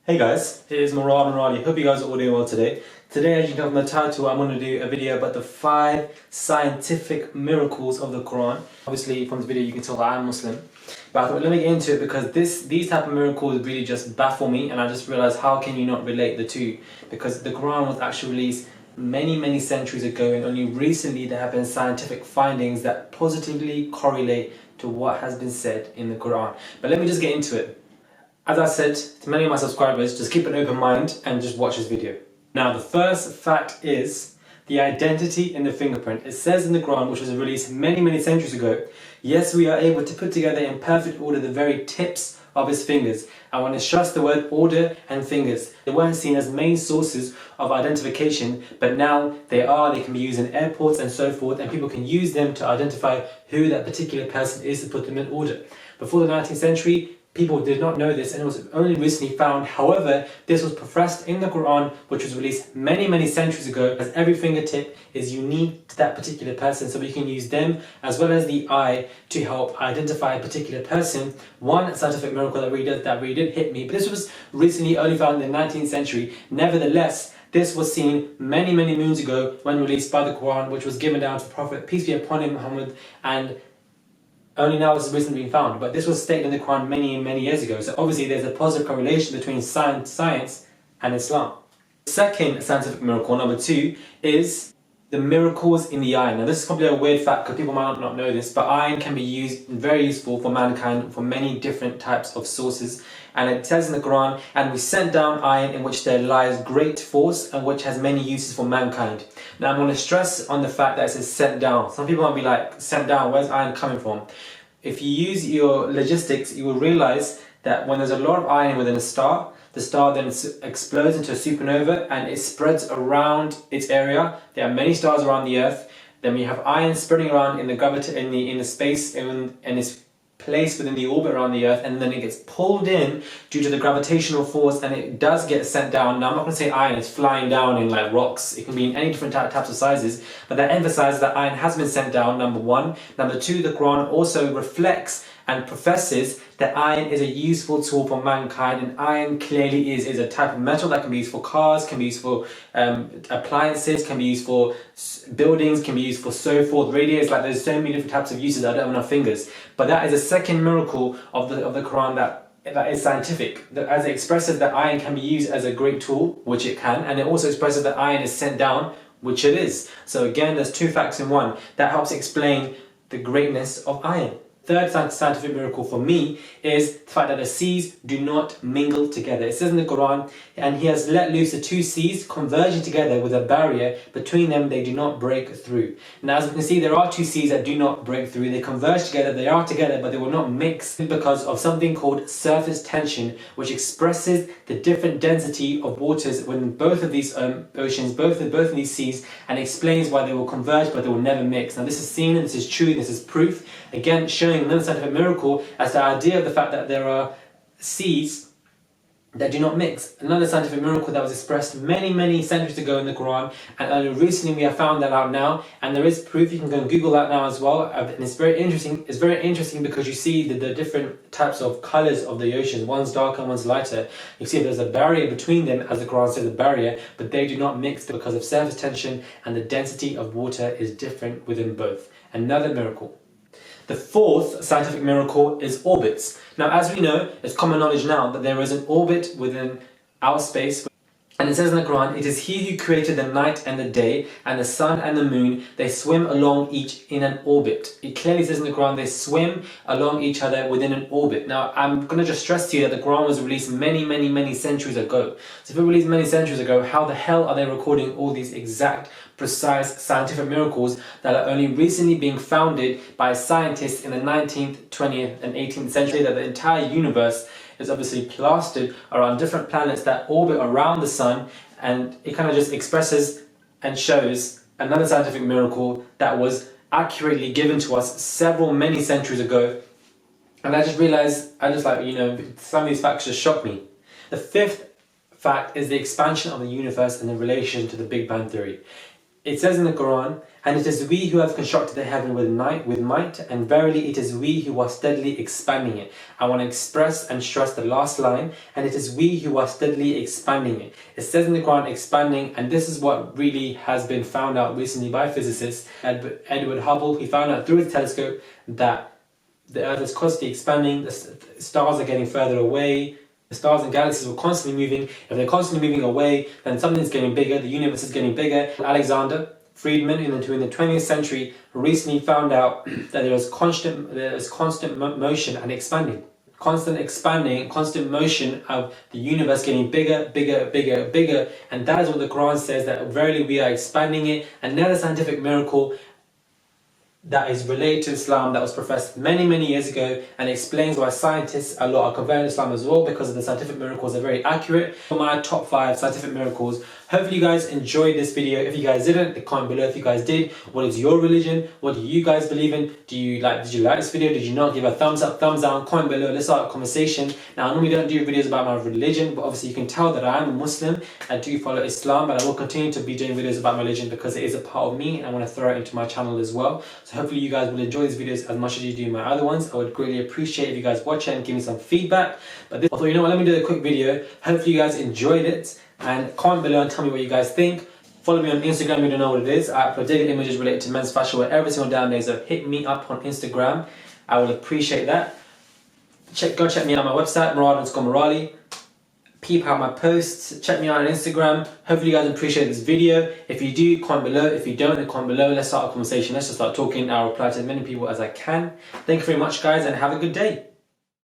Hey guys, it is Murali. Hope you guys are all doing well today. Today, as you can tell from the title, I'm going to do a video about the 5 scientific miracles of the Quran. Obviously, from this video, you can tell that I'm Muslim. But I thought, let me get into it because these type of miracles really just baffle me, and I just realized how can you not relate the two? Because the Quran was actually released many centuries ago, and only recently there have been scientific findings that positively correlate to what has been said in the Quran. But let me just get into it. As I said to many of my subscribers, just keep an open mind and just watch this video. Now, the first fact is the identity in the fingerprint. It says in the Quran, which was released many centuries ago, yes, we are able to put together in perfect order the very tips of his fingers. I want to stress the word order and fingers. They weren't seen as main sources of identification, but now they are. They can be used in airports and so forth, and people can use them to identify who that particular person is to put them in order. Before the 19th century, people did not know this, and it was only recently found. However, this was professed in the Quran, which was released many centuries ago, as every fingertip is unique to that particular person. So we can use them as well as the eye to help identify a particular person. One scientific miracle that really did hit me, but this was recently only found in the 19th century. Nevertheless, this was seen many moons ago when released by the Quran, which was given down to the Prophet, peace be upon him, Muhammad, and only now this has recently been found, but this was stated in the Quran many years ago. So obviously there's a positive correlation between science and Islam. Second scientific miracle, number 2, is the miracles in the eye. Now this is probably a weird fact because people might not know this, but iron can be used, very useful for mankind for many different types of sources. And it says in the Quran, and we sent down iron in which there lies great force and which has many uses for mankind. Now I'm going to stress on the fact that it says sent down. Some people might be like, sent down, where's iron coming from? If you use your logistics, you will realize that when there's a lot of iron within a star, the star then explodes into a supernova and it spreads around its area. There are many stars around the Earth. Then we have iron spreading around in the space and it's placed within the orbit around the Earth, and then it gets pulled in due to the gravitational force, and it does get sent down. Now I'm not going to say iron is flying down in like rocks. It can be in any different types of sizes, but that emphasizes that iron has been sent down, number 1. Number 2, the Quran also reflects and professes that iron is a useful tool for mankind, and iron clearly is a type of metal that can be used for cars, can be used for appliances, can be used for buildings, can be used for so forth, radios. Like there's so many different types of uses. I don't have enough fingers, but that is a second miracle of the Quran that is scientific, as it expresses that iron can be used as a great tool, which it can, and it also expresses that iron is sent down, which it is. So again, there's 2 facts in one that helps explain the greatness of iron. Third scientific miracle for me is the fact that the seas do not mingle together. It says in the Quran, and he has let loose the 2 seas converging together with a barrier between them, they do not break through. Now as you can see, there are 2 seas that do not break through. They converge together, they are together, but they will not mix because of something called surface tension, which expresses the different density of waters within both of these oceans, both of these seas, and explains why they will converge but they will never mix. Now this is seen, and this is true, this is proof, again showing another scientific miracle as the idea of the fact that there are seas that do not mix. Another scientific miracle that was expressed many centuries ago in the Quran, and only recently we have found that out now, and there is proof. You can go and Google that now as well, and it's very interesting. It's very interesting because you see the different types of colors of the oceans. One's darker and one's lighter. You see there's a barrier between them, as the Quran says, a barrier, but they do not mix because of surface tension, and the density of water is different within both. Another miracle. The 4th scientific miracle is orbits. Now, as we know, it's common knowledge now that there is an orbit within our space. And it says in the Quran, it is he who created the night and the day, and the sun and the moon, they swim along each in an orbit. It clearly says in the Quran, they swim along each other within an orbit. Now, I'm going to just stress to you that the Quran was released many centuries ago. So if it was released many centuries ago, how the hell are they recording all these exact, precise scientific miracles that are only recently being founded by scientists in the 19th, 20th, and 18th century, that the entire universe is obviously plastered around different planets that orbit around the sun, and it kind of just expresses and shows another scientific miracle that was accurately given to us many centuries ago. And I just realized, some of these facts just shocked me. The 5th fact is the expansion of the universe in relation to the Big Bang Theory. It says in the Quran, "And it is we who have constructed the heaven with might, and verily it is we who are steadily expanding it." I want to express and stress the last line, "and it is we who are steadily expanding it." It says in the Quran expanding, and this is what really has been found out recently by physicists. Edward Hubble, he found out through his telescope that the Earth is constantly expanding, the stars are getting further away, the stars and galaxies were constantly moving. If they're constantly moving away, then something's getting bigger, the universe is getting bigger. Alexander Friedman in the 20th century recently found out that there is constant motion and expanding. Constant expanding, constant motion of the universe getting bigger, bigger, bigger, bigger. And that is what the Quran says, that verily we are expanding it. Another scientific miracle that is related to Islam that was professed many, many years ago, and explains why scientists a lot are converting Islam as well, because of the scientific miracles are very accurate. For my top 5 scientific miracles. Hopefully you guys enjoyed this video. If you guys didn't, comment below. If you guys did, what is your religion? What do you guys believe in? Did you like this video? Did you not? Give a thumbs up, thumbs down, comment below. Let's start a conversation. Now, I normally don't do videos about my religion, but obviously you can tell that I am a Muslim. I do follow Islam, but I will continue to be doing videos about my religion because it is a part of me, and I want to throw it into my channel as well. So hopefully you guys will enjoy these videos as much as you do my other ones. I would greatly appreciate if you guys watch it and give me some feedback. But I thought, you know what, let me do a quick video. Hopefully you guys enjoyed it, and comment below and tell me what you guys think. Follow me on Instagram if you don't know what it is. I upload daily images related to men's fashion wear every single damn day, so hit me up on Instagram. I will appreciate that. Go check me out on my website, Murad_Morali. Peep out my posts, check me out on Instagram. Hopefully you guys appreciate this video. If you do, comment below. If you don't, then comment below. Let's start a conversation. Let's just start talking. I'll reply to as many people as I can. Thank you very much, guys, and have a good day.